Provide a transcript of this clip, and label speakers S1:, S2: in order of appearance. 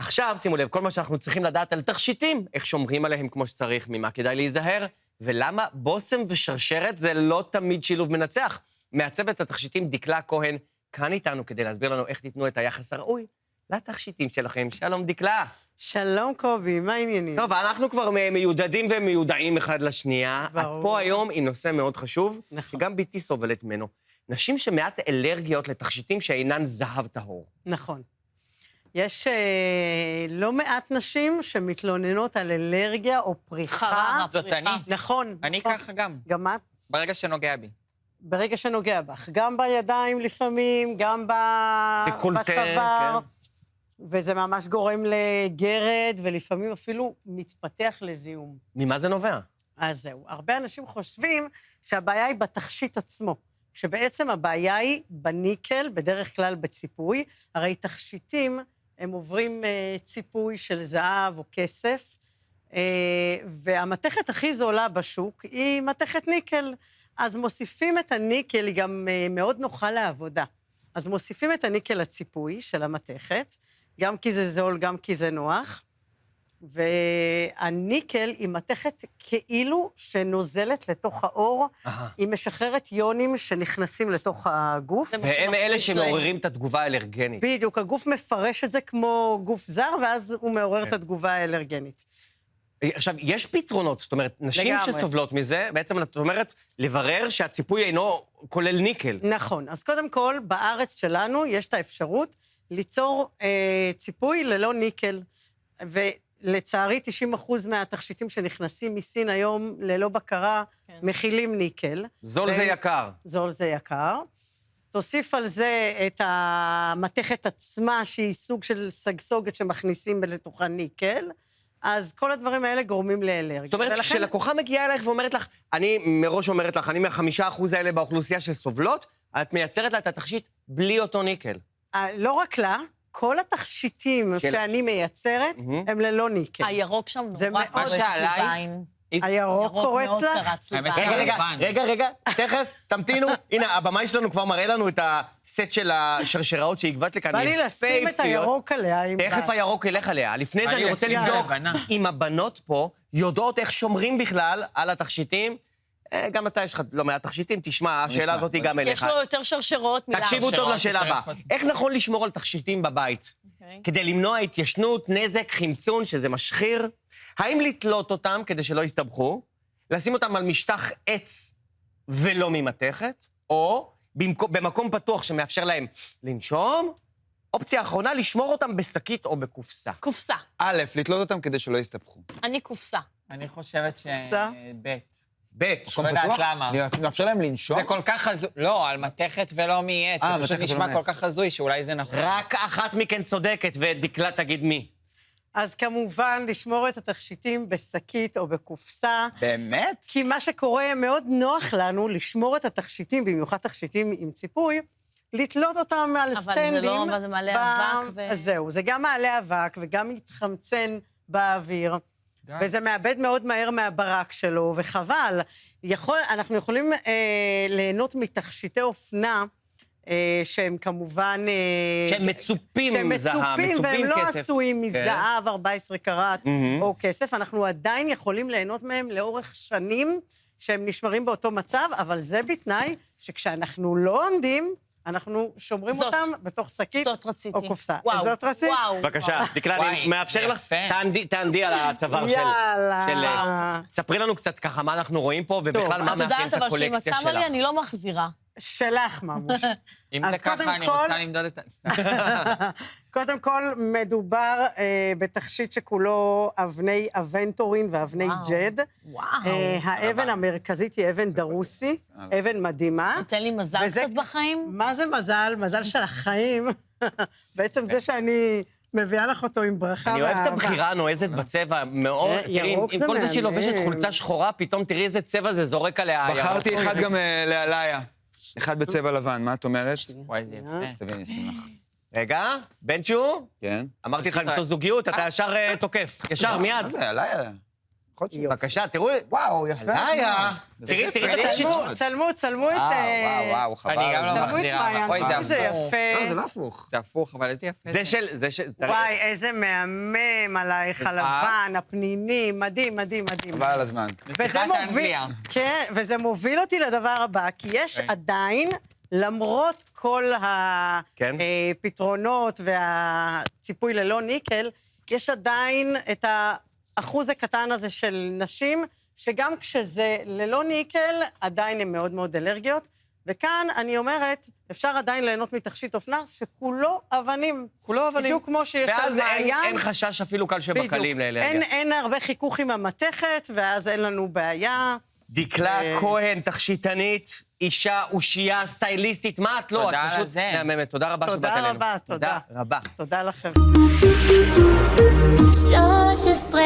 S1: עכשיו, שימו לב, כל מה שאנחנו צריכים לדעת על תכשיטים, איך שומרים עליהם כמו שצריך, ממה כדאי להיזהר, ולמה בושם ושרשרת זה לא תמיד שילוב מנצח. מעצבת התכשיטים דקלה כהן כאן איתנו כדי להסביר לנו איך תיתנו את היחס הראוי לתכשיטים שלכם. שלום דקלה.
S2: שלום קובי, מה העניינים?
S1: טוב, אנחנו כבר מיודדים ומיודעים אחד לשנייה.
S2: ברור.
S1: את פה היום עם נושא מאוד חשוב,
S2: נכון.
S1: שגם ביתי סובלת ממנו. נשים שמעט אלרגיות לתכשיטים שאינן זהב טהור.
S2: נכון. יש לא מעט נשים שמתלוננות על אלרגיה או פריחה.
S3: חררה,
S4: זאת אני.
S2: נכון.
S4: אני
S2: נכון.
S4: ככה גם,
S2: גם את?
S4: ברגע שנוגע בי.
S2: ברגע שנוגע בך. גם בידיים לפעמים, גם
S1: דקולטה,
S2: בצוואר.
S1: כן.
S2: וזה ממש גורם לגרד, ולפעמים אפילו מתפתח לזיהום.
S1: ממה זה נובע?
S2: אז זהו. הרבה אנשים חושבים שהבעיה היא בתכשיט עצמו. כשבעצם הבעיה היא בניקל, בדרך כלל בציפוי. הרי תכשיטים, הם עוברים ציפוי של זהב או כסף, והמתכת הכי זולה בשוק היא מתכת ניקל. אז מוסיפים את הניקל, היא גם מאוד נוחה לעבודה. אז מוסיפים את הניקל לציפוי של המתכת, גם כי זה זול, גם כי זה נוח, והניקל היא מתכת כאילו שנוזלת לתוך האור, היא משחררת יונים שנכנסים לתוך הגוף.
S1: והם אלה שמעוררים את התגובה האלרגנית.
S2: בדיוק, הגוף מפרש את זה כמו גוף זר, ואז הוא מעורר את התגובה האלרגנית.
S1: עכשיו, יש פתרונות, זאת אומרת, נשים
S2: לגמרי.
S1: שסובלות מזה, בעצם את אומרת, לברר שהציפוי אינו כולל ניקל.
S2: נכון, אז קודם כל, בארץ שלנו יש את האפשרות ליצור ציפוי ללא ניקל, ולצערי 90% מהתכשיטים שנכנסים מסין היום ללא בקרה, מכילים ניקל.
S1: זול זה יקר.
S2: זול זה יקר. תוסיף על זה את המתכת עצמה, שהיא סוג של סגסוגת שמכניסים לתוכה ניקל, אז כל הדברים האלה גורמים לאלרגיה.
S1: זאת אומרת, כשלקוחה מגיעה אלייך ואומרת לך, אני מראש אומרת לך, אני מה5% האלה באוכלוסייה שסובלות, את מייצרת לה את התכשיט בלי אותו ניקל.
S2: לא רק לה, כל התכשיטים שאני מייצרת, הם ללא ניקל.
S3: הירוק שם
S2: זה
S3: נורא
S2: מאוד
S3: קורץ לי
S4: שעלייך.
S3: בעין.
S2: הירוק קורץ
S3: מאוד
S2: לך?
S3: קרץ לי
S4: האמת
S3: בעין.
S1: רגע, תכף, תמתינו. הנה, הבמאי שלנו כבר מראה לנו את הסט של השרשראות שהגבת לכאן.
S2: בא לי לשים את הירוק עליה.
S1: תכף הירוק ילך עליה. לפני זה אני רוצה לבדוק אם הבנות פה יודעות איך שומרים בכלל על התכשיטים. גם אתה יש לך לא מעט תכשיטים, תשמע, השאלה הזאת היא גם אליך.
S3: יש לו יותר שרשרות מלאו.
S1: תקשיבו טוב לשאלה הבאה. איך נכון לשמור על תכשיטים בבית? כדי למנוע התיישנות, נזק, חמצון, שזה משחיר? האם לתלות אותם כדי שלא יסתבכו? לשים אותם על משטח עץ ולא ממתכת? או במקום פתוח שמאפשר להם לנשום? אופציה אחרונה, לשמור אותם בשקית או בקופסה.
S3: קופסה.
S5: א', לתלות אותם כדי שלא יסתבכו.
S3: אני קופסה.
S4: אני חושבת שבית.
S1: ב'.
S4: לא יודעת למה.
S5: נאפשר להם לנשום?
S4: זה כל כך הזוי, לא, על מתכת ולא מעץ. זה פשוט
S5: מתכת ולא
S4: נשמע כל
S5: מעץ.
S4: כך הזוי, שאולי זה נכון.
S1: רק אחת מכן צודקת, ודקלה תגיד מי.
S2: אז כמובן, לשמור את התכשיטים בשקית או בקופסה,
S5: באמת?
S2: כי מה שקורה, מאוד נוח לנו לשמור את התכשיטים, במיוחד תכשיטים עם ציפוי, לתלות אותם על סטנדים.
S3: אבל זה לא, אבל זה מעלה אבק ו...
S2: אז זהו, זה גם מעלה אבק וגם מתחמצן באוויר, וזה מאבד מאוד מהר מהברק שלו, וחבל. אנחנו יכולים ליהנות מתכשיטי אופנה, שהם כמובן...
S1: שהם מצופים
S2: שהם
S1: זהב,
S2: מצופים, והם לא
S1: כסף.
S2: עשויים מזהב 14 קראט או כסף. אנחנו עדיין יכולים ליהנות מהם לאורך שנים, שהם נשמרים באותו מצב, אבל זה בתנאי שכשאנחנו לא עומדים, אנחנו שומרים
S3: זאת.
S2: אותם בתוך שקית
S3: זאת רציתי.
S2: או קופסה.
S3: וואו,
S2: את זאת רצית?
S3: וואו.
S1: בבקשה, דקלה, אני
S4: וואי,
S1: מאפשר לך,
S4: יפה.
S1: תענדי על הצוואר של...
S2: יאללה.
S1: ספרי לנו קצת ככה מה אנחנו רואים פה, ובכלל מה
S3: את
S1: מאפיין
S3: יודעת
S1: את
S3: אבל שאם את
S1: הקולקציה
S3: שמה לי,
S1: שלך.
S3: אני לא מחזירה.
S2: שלך, ממוש.
S4: אם
S2: אז
S4: זה ככה,
S2: קודם
S4: אני
S2: כל-
S4: רוצה למדוד את... סתם.
S2: קודם כל, מדובר בתכשיט שכולו אבני אבנטורין ואבני
S3: וואו.
S2: ג'ד.
S3: וואו.
S2: האבן המרכזית היא אבן דרוסי, אבן מדהימה.
S3: תתן לי מזל
S2: וזה-
S3: קצת בחיים.
S2: מה זה מזל? מזל של החיים. בעצם זה שאני מביאה לך אותו עם ברכה
S1: אני אוהב את
S2: ואהבה.
S1: הבחירה הנועזת בצבע, מאוד... תראי,
S2: ירוק
S1: עם
S2: זה
S1: כל זה שהיא
S2: מעניין.
S1: לובשת חולצה שחורה, פתאום תראי איזה צבע זה זורק עליה.
S5: בחרתי
S1: ירוק.
S5: אחד גם לעליה. אחד בצבע לבן, מה את אומרת?
S4: וואי, זה יפה.
S5: תביא, אני אשים לך.
S1: רגע, בנצ'ו,
S5: כן?
S1: אמרתי לך למצוא זוגיות, אתה ישר תוקף. ישר, מיד.
S5: מה זה, עליה?
S1: בבקשה, תראו...
S5: וואו, יפה.
S1: היה. תראי את התכשיט.
S2: צלמו את...
S5: וואו, חבל.
S4: אני גם לא
S2: צלמו את
S4: מחזירה.
S2: מעיין.
S4: אוי,
S2: איזה
S4: זה הפוך.
S2: יפה.
S5: לא, זה לא הפוך.
S4: זה הפוך, אבל איזה יפה.
S1: זה של...
S2: וואי, איזה מהמם עלייך, הלבן, הפנינים, מדהים, מדהים, מדהים.
S5: חבל על הזמן.
S2: וזה מוביל, כן, וזה מוביל אותי לדבר הבא, כי יש עדיין, למרות כל
S1: כן.
S2: הפתרונות והציפוי ללא ניקל, יש עדיין את האחוז הקטן הזה של נשים, שגם כשזה ללא ניקל, עדיין הן מאוד מאוד אלרגיות. וכאן אני אומרת, אפשר עדיין ליהנות מתכשיט אופנה שכולו אבנים.
S1: כולו אבנים.
S2: בדיוק כמו שיש על
S1: ואז
S2: מעיין.
S1: אין חשש אפילו קל שבקלים לאלרגיה.
S2: אין הרבה חיכוך עם המתכת, ואז אין לנו בעיה.
S1: דקלה כהן, תכשיטנית, אישה, אושייה, סטייליסטית, מה את לא?
S4: תודה
S1: את
S4: על
S1: פשוט
S4: זה.
S1: מהממת. תודה רבה שבאת אלינו.
S2: תודה רבה, תודה.
S1: תודה רבה.
S2: תודה לכם.
S6: 13